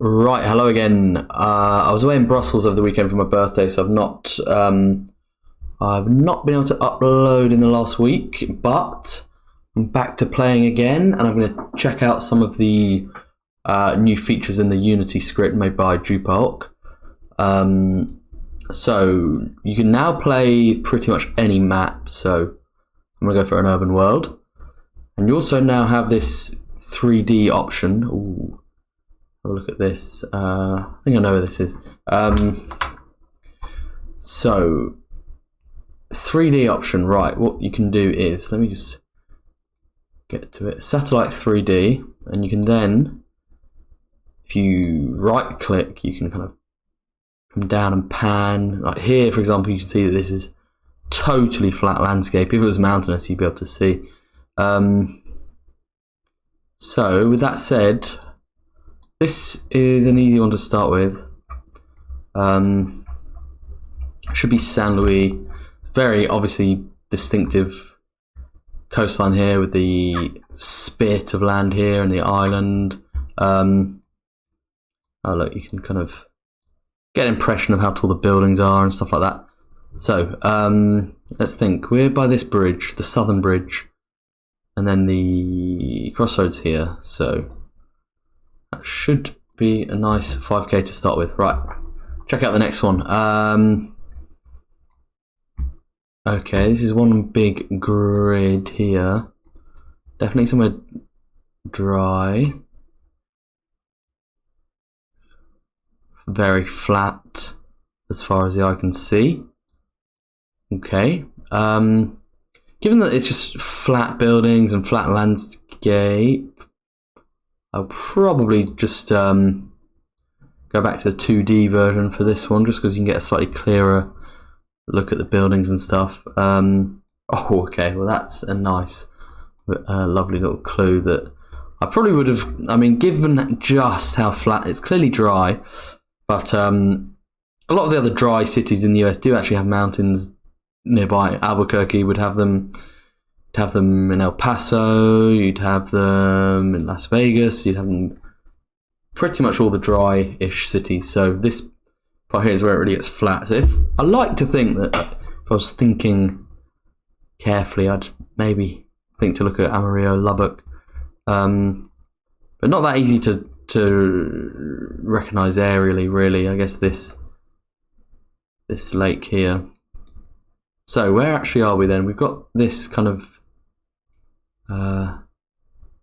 Right, hello again. I was away in Brussels over the weekend for my birthday, so I've not been able to upload in the last week, but I'm back to playing again, and I'm going to check out some of the new features in the Unity script made by Geoguessr. So you can now play pretty much any map. So I'm going to go for an urban world, and you also now have this 3D option. Ooh. Have a look at this. I think I know where this is. So 3D option, right? What you can do is, let me just get to it. Satellite 3D, and you can then, if you right click, you can kind of come down and pan. Like here, for example, you can see that this is totally flat landscape. If it was mountainous, you'd be able to see. So with that said, this is an easy one to start with. Should be Saint Louis. Very obviously distinctive coastline here with the spit of land here and the island. Oh look, you can kind of get an impression of how tall the buildings are and stuff like that. So let's think. We're by this bridge, the southern bridge, and then the crossroads here. So that should be a nice 5k to start with. Right, check out the next one. Okay, this is one big grid here. Definitely somewhere dry. Very flat as far as the eye can see. Okay. Given that it's just flat buildings and flat landscape, I'll probably just go back to the 2D version for this one, just because you can get a slightly clearer look at the buildings and stuff. Oh, okay. Well, that's a nice, lovely little clue that I probably would have. I mean, given just how flat it's clearly dry, but a lot of the other dry cities in the US do actually have mountains nearby. Albuquerque would have them. You'd have them in El Paso, you'd have them in Las Vegas, you'd have them pretty much all the dry-ish cities. So this part here is where it really gets flat. So I like to think that if I was thinking carefully, I'd maybe think to look at Amarillo, Lubbock, but not that easy to recognise aerially. Really, I guess this lake here. So where actually are we then? We've got this kind of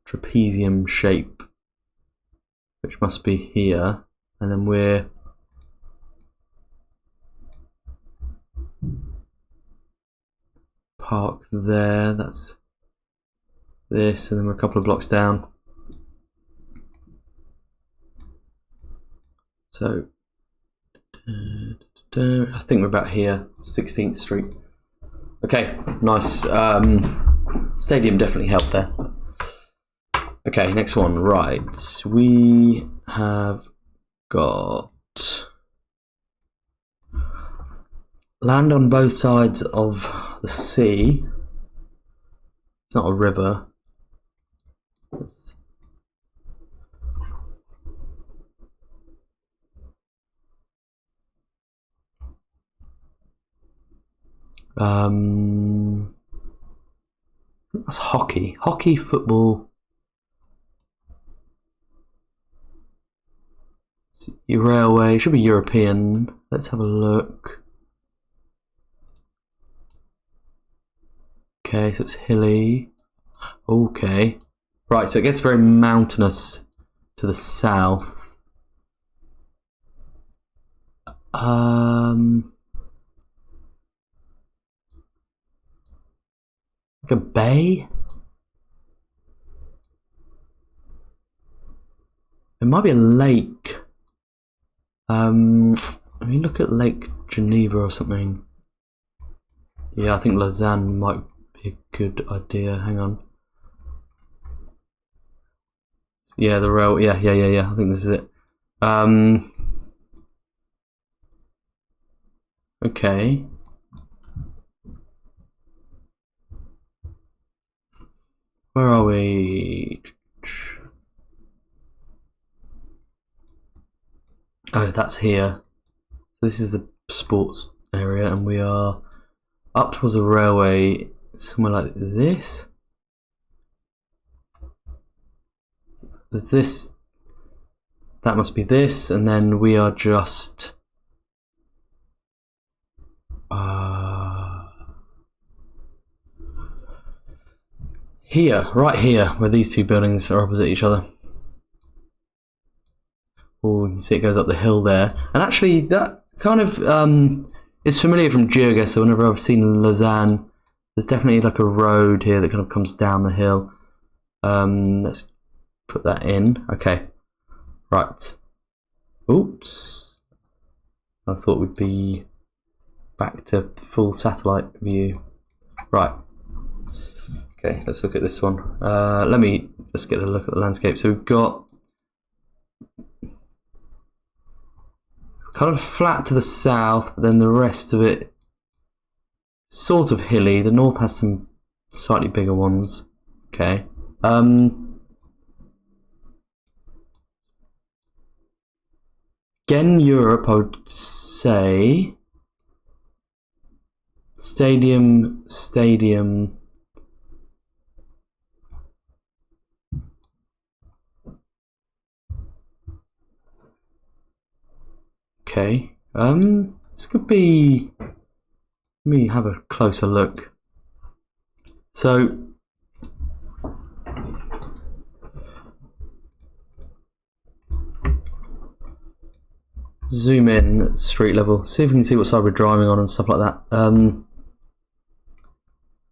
trapezium shape, which must be here, and then we're park there. That's this, and then we're a couple of blocks down. So I think we're about here, 16th Street. Okay, nice. Stadium definitely helped there. Okay, next one. Right, we have got land on both sides of the sea. It's not a river. That's hockey. Hockey, football. Your railway. It should be European. Let's have a look. Okay, so it's hilly. Okay. Right, so it gets very mountainous to the south. Like a bay? It might be a lake. Let me look at Lake Geneva or something. Yeah, I think Lausanne might be a good idea. Hang on. Yeah, the rail. Yeah. I think this is it. Okay. Where are we? Oh, that's here. This is the sports area, and we are up towards a railway, somewhere like this. There's this. That must be this, and then we are just here, right here, where these two buildings are opposite each other. Oh, you can see it goes up the hill there. And actually, that kind of is familiar from Geoguessr. Whenever I've seen Lausanne, there's definitely like a road here that kind of comes down the hill. Let's put that in. Okay, right. Oops. I thought we'd be back to full satellite view. Right. Okay, let's look at this one. Let me just get a look at the landscape. So we've got kind of flat to the south, but then the rest of it sort of hilly. The north has some slightly bigger ones. Okay. Again, Europe, I would say. Stadium. Okay. This could be. Let me have a closer look. So. Zoom in at street level. See if we can see what side we're driving on and stuff like that.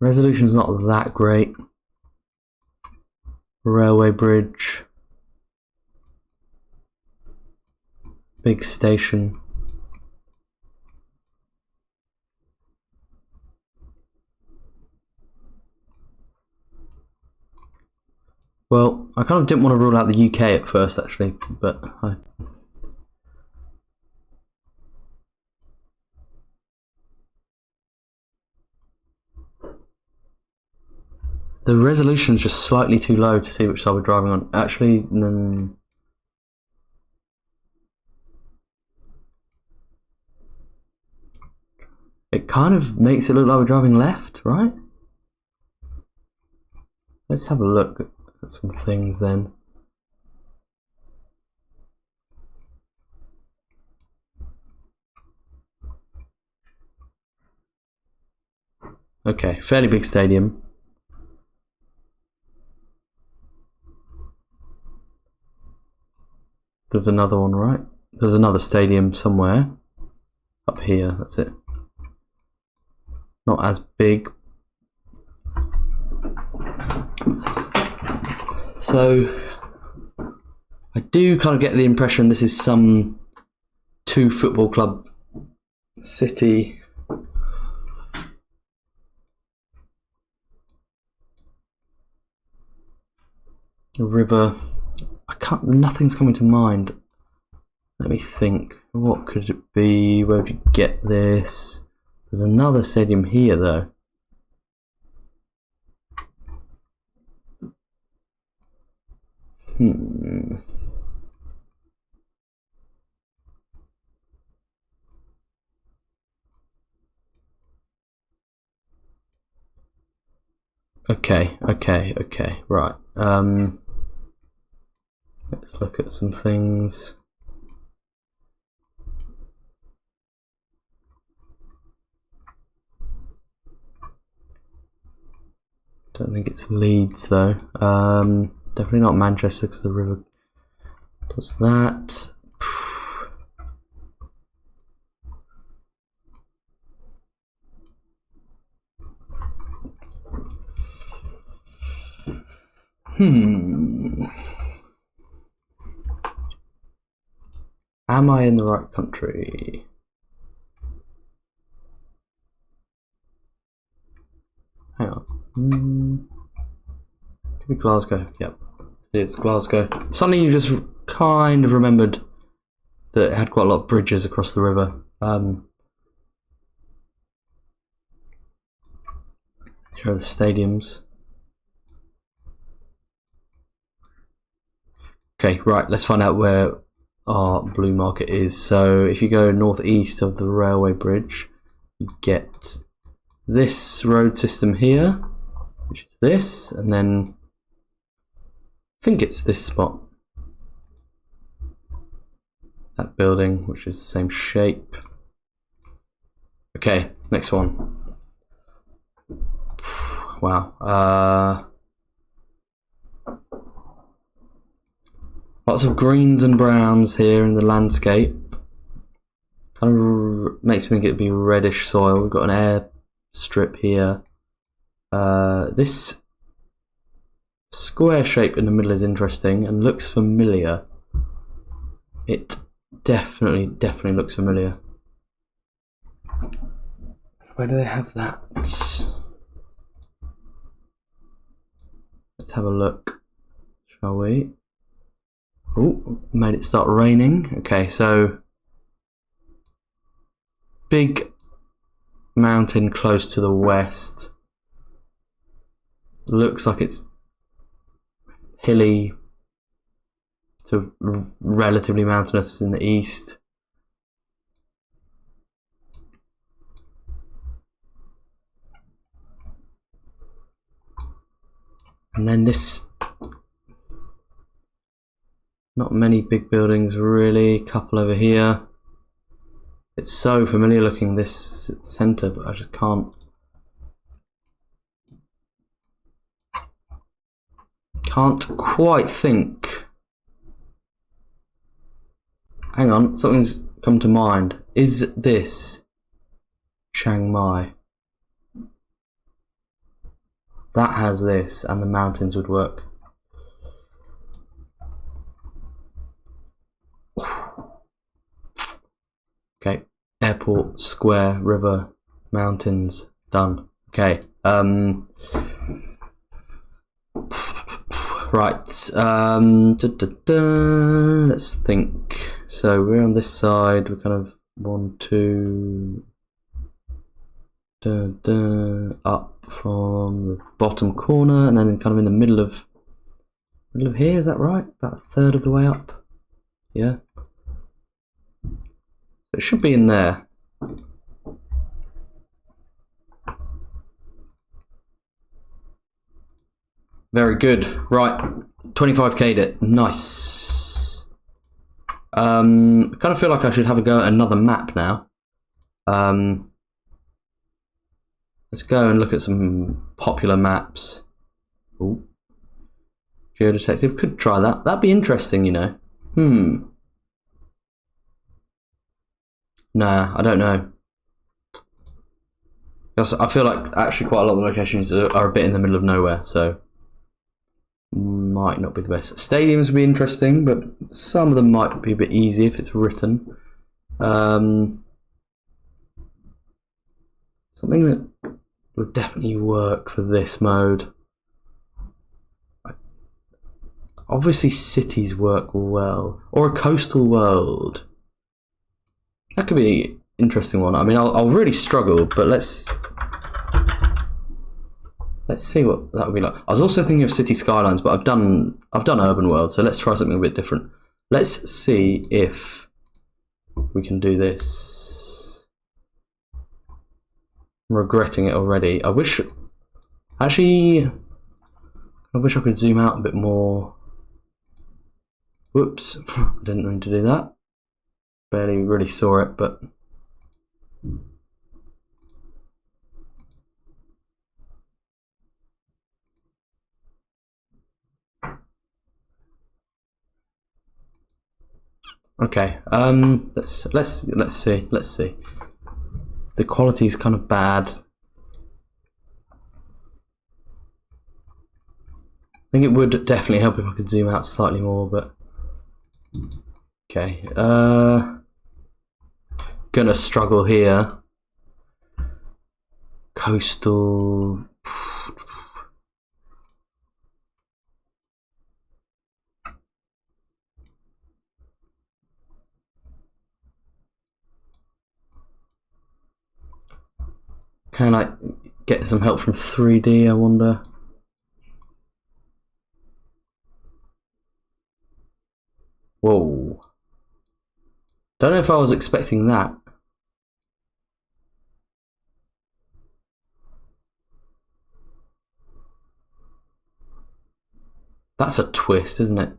Resolution's not that great. Railway bridge. Big station. Well, I kind of didn't want to rule out the UK at first, actually, but the resolution is just slightly too low to see which side we're driving on. Actually, it kind of makes it look like we're driving left, right? Let's have a look at some things then. Okay, fairly big stadium. There's another one, right? There's another stadium somewhere. Up here, that's it. Not as big. So, I do kind of get the impression this is some 2 football club city. A river. Nothing's coming to mind. Let me think. What could it be? Where would you get this? There's another stadium here, though. Okay, right. Let's look at some things. Don't think it's Leeds though. Definitely not Manchester because the river does that. Am I in the right country? Hang on. Could be Glasgow. Yep, it's Glasgow. Suddenly you just kind of remembered that it had quite a lot of bridges across the river. Here are the stadiums. Okay, right, let's find out where our blue market is. So if you go northeast of the railway bridge, you get this road system here, which is this, and then I think it's this spot. That building, which is the same shape. Okay, next one. Wow. Lots of greens and browns here in the landscape. Kind of makes me think it'd be reddish soil. We've got an air strip here. This square shape in the middle is interesting and looks familiar. It definitely looks familiar. Where do they have that? Let's have a look, shall we? Oh, made it start raining. Okay, so big mountain close to the west. Looks like it's hilly to relatively mountainous in the east. And then this, not many big buildings really, couple over here. It's so familiar looking, this centre, but I just can't quite think. Hang on, something's come to mind. Is this Chiang Mai? That has this, and the mountains would work. Okay, airport, square, river, mountains, done. Okay, right, let's think. So we're on this side, we're kind of 1, 2, up from the bottom corner, and then kind of in the middle of here, is that right? About a third of the way up. Yeah. It should be in there. Very good. Right, 25k'd it. Nice. I kind of feel like I should have a go at another map now. Let's go and look at some popular maps. Ooh. Geodetective, could try that. That'd be interesting, you know. Nah, I don't know. I feel like actually quite a lot of the locations are a bit in the middle of nowhere, so might not be the best. Stadiums would be interesting, but some of them might be a bit easy if it's written. Something that would definitely work for this mode. Obviously cities work well, or a coastal world. That could be an interesting one. I mean, I'll really struggle, but let's see what that would be like. I was also thinking of city skylines, but I've done urban world, so let's try something a bit different. Let's see if we can do this. I'm regretting it already. I wish I could zoom out a bit more. Whoops, I didn't mean to do that. Barely really saw it, but okay. Let's see. The quality is kind of bad. I think it would definitely help if I could zoom out slightly more, but okay. Gonna struggle here. Coastal. Can I get some help from 3D, I wonder? Whoa. Don't know if I was expecting that. That's a twist, isn't it?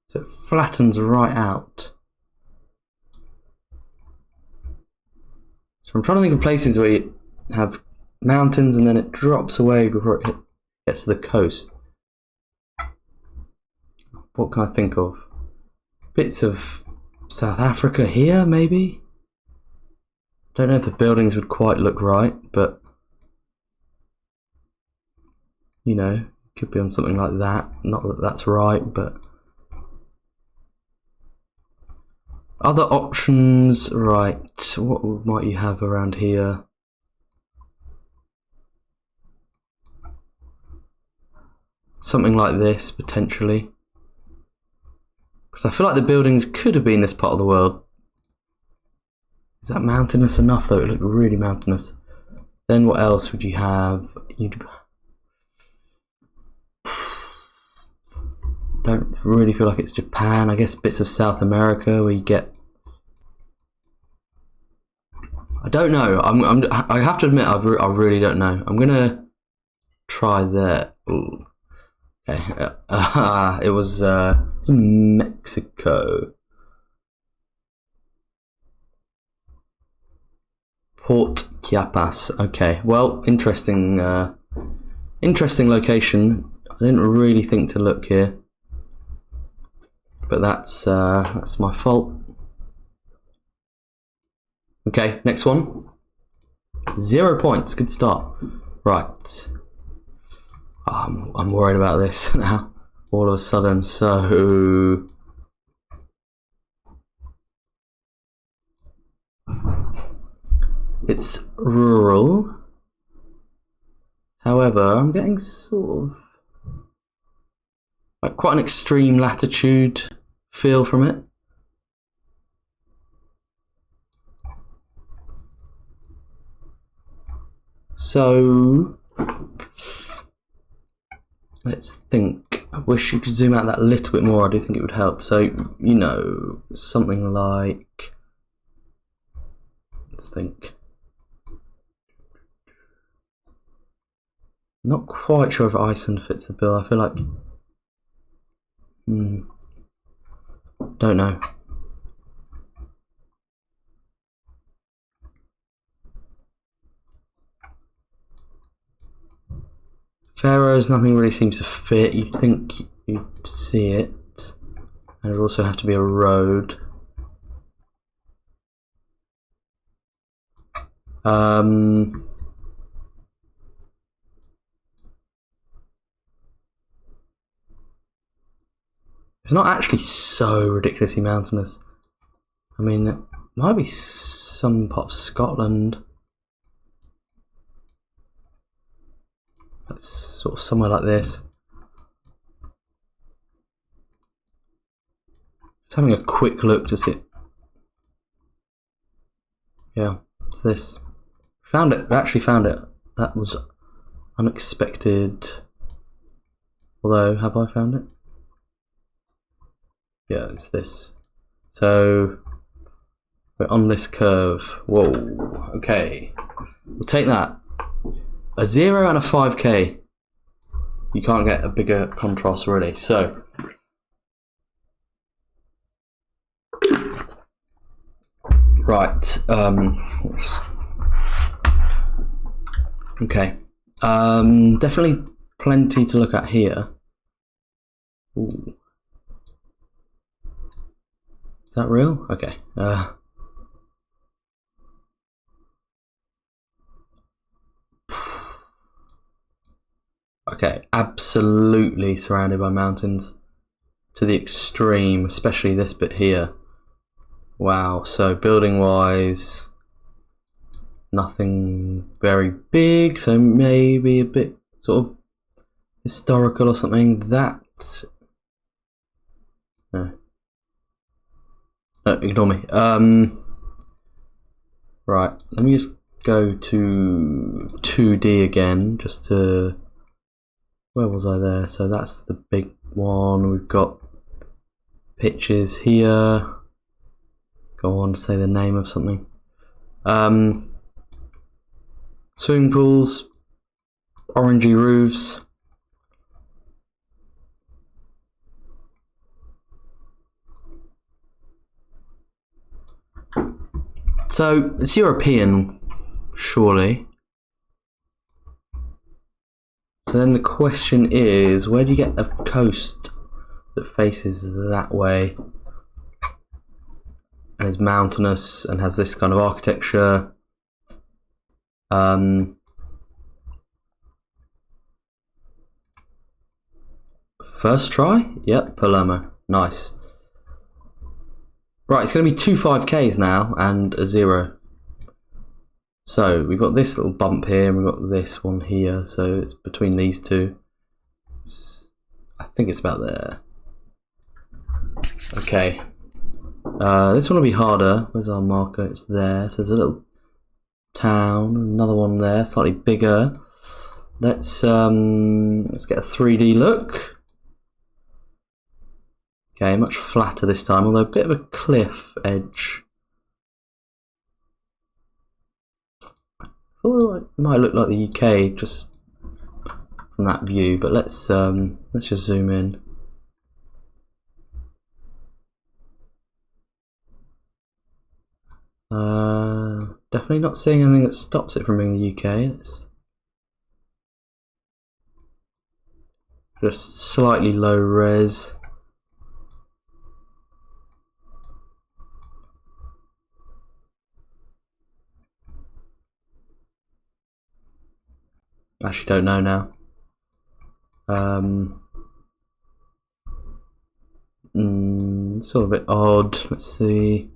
So it flattens right out. So I'm trying to think of places where you have mountains and then it drops away before it gets to the coast. What can I think of? Bits of South Africa here, maybe? Don't know if the buildings would quite look right, but you know, could be on something like that. Not that that's right, but other options, right? What might you have around here? Something like this, potentially. Because I feel like the buildings could have been this part of the world. Is that mountainous enough though? It looked really mountainous. Then what else would you have? Don't really feel like it's Japan. I guess bits of South America where you get. I don't know. I have to admit I really don't know. I'm gonna try there. Ooh. Okay. It was Mexico. Port Chiapas. Okay. Well, interesting. Interesting location. I didn't really think to look here. But that's my fault. Okay, next one. 0 points. Good start. Right. I'm worried about this now. All of a sudden. So it's rural. However, I'm getting sort of like quite an extreme latitude feel from it. So let's think. I wish you could zoom out that a little bit more. I do think it would help. So, you know, something like, let's think. Not quite sure if Iceland fits the bill. I feel like don't know. Faroes, nothing really seems to fit. You'd think you'd see it. And it would also have to be a road. It's not actually so ridiculously mountainous. I mean, it might be some part of Scotland. It's sort of somewhere like this. Just having a quick look to see. Yeah, it's this. Found it. We actually found it. That was unexpected. Although, have I found it? Yeah, it's this. So we're on this curve. Whoa. Okay. We'll take that. A 0 and a 5k. You can't get a bigger contrast really. So right. Okay. Definitely plenty to look at here. Ooh. Is that real? Okay. Okay, absolutely surrounded by mountains to the extreme, especially this bit here. Wow, so building wise, nothing very big, so maybe a bit sort of historical or something. That no. Ignore me. Right, let me just go to 2D again, just to where was I there? So that's the big one. We've got pitches here. Go on to say the name of something. Swimming pools, orangey roofs. So it's European, surely. So then the question is, where do you get a coast that faces that way and is mountainous and has this kind of architecture? First try? Yep, Palermo. Nice. Right, it's going to be two 5Ks now and a 0. So we've got this little bump here and we've got this one here. So it's between these two. I think it's about there. Okay. This one will be harder. Where's our marker? It's there. So there's a little town. Another one there, slightly bigger. Let's get a 3D look. Okay, much flatter this time, although a bit of a cliff edge. I thought it might look like the UK just from that view, but let's just zoom in. Definitely not seeing anything that stops it from being the UK. It's just slightly low res. Actually don't know now. It's all a bit odd. Let's see.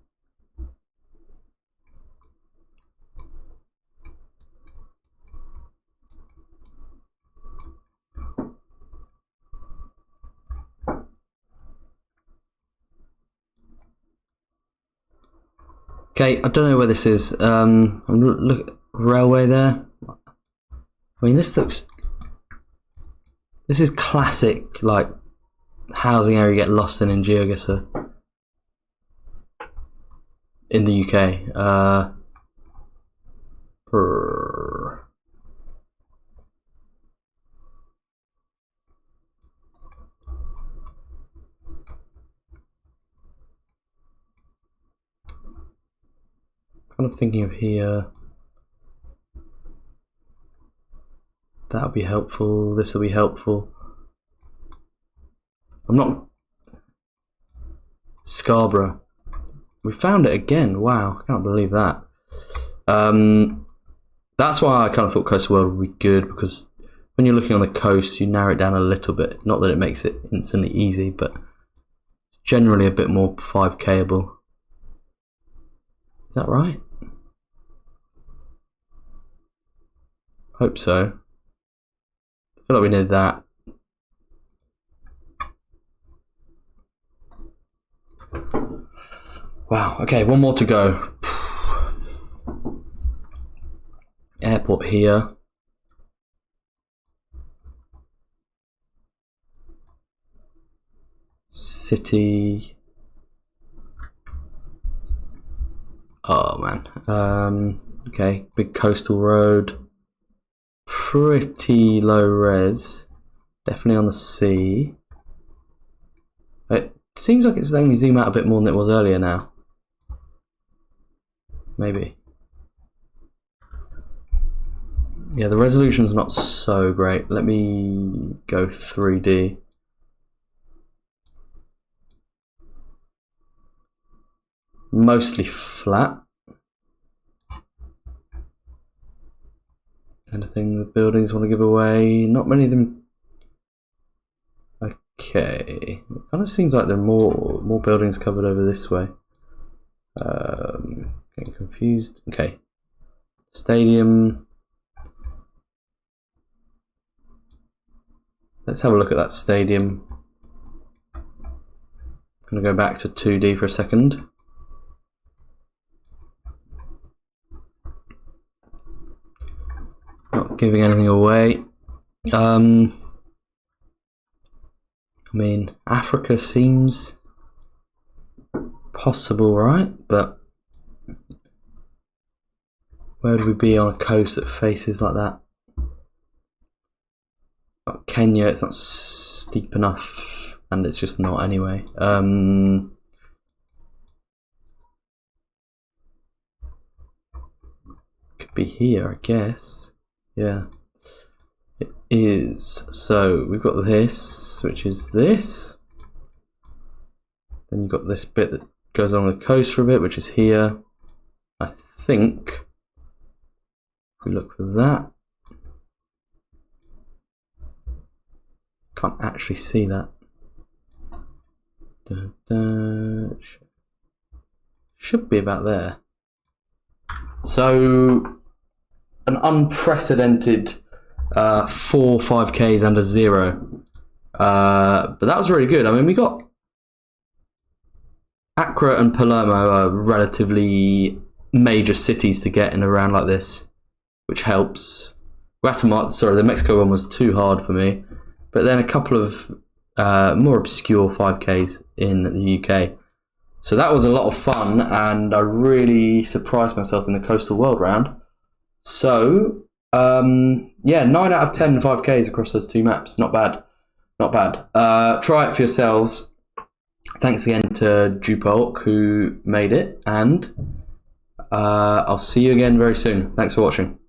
Okay, I don't know where this is. Look, railway there. I mean, this is classic, like, housing area you get lost in Geoguessr in the UK. Kind of thinking of here. That would be helpful. This will be helpful. I'm not. Scarborough. We found it again. Wow, I can't believe that. That's why I kind of thought Coastal World would be good, because when you're looking on the coast, you narrow it down a little bit. Not that it makes it instantly easy, but it's generally a bit more 5Kable. Is that right? Hope so. I feel like we need that. Wow, okay, one more to go. Airport here. City. Oh man. Okay, big coastal road. Pretty low res. Definitely on the sea. It seems like it's letting me zoom out a bit more than it was earlier now. Maybe. Yeah, the resolution's not so great. Let me go 3D. Mostly flat. Anything the buildings want to give away? Not many of them. Okay, it kind of seems like there are more buildings covered over this way. Getting confused. Okay, stadium. Let's have a look at that stadium. I'm gonna go back to 2D for a second. Not giving anything away. I mean, Africa seems possible, right? But where would we be on a coast that faces like that? Like Kenya, it's not steep enough, and it's just not anyway. Could be here, I guess. Yeah, it is. So we've got this, which is this. Then you've got this bit that goes along the coast for a bit, which is here. I think if we look for that, can't actually see that. Should be about there. So an unprecedented 4 5Ks under 0. But that was really good. I mean, we got Accra and Palermo are relatively major cities to get in a round like this, which helps. Guatemala, sorry, the Mexico one was too hard for me. But then a couple of more obscure 5Ks in the UK. So that was a lot of fun, and I really surprised myself in the Coastal World round. So, yeah, 9 out of 10 5Ks across those 2 maps. Not bad. Not bad. Try it for yourselves. Thanks again to Jupolk who made it, and I'll see you again very soon. Thanks for watching.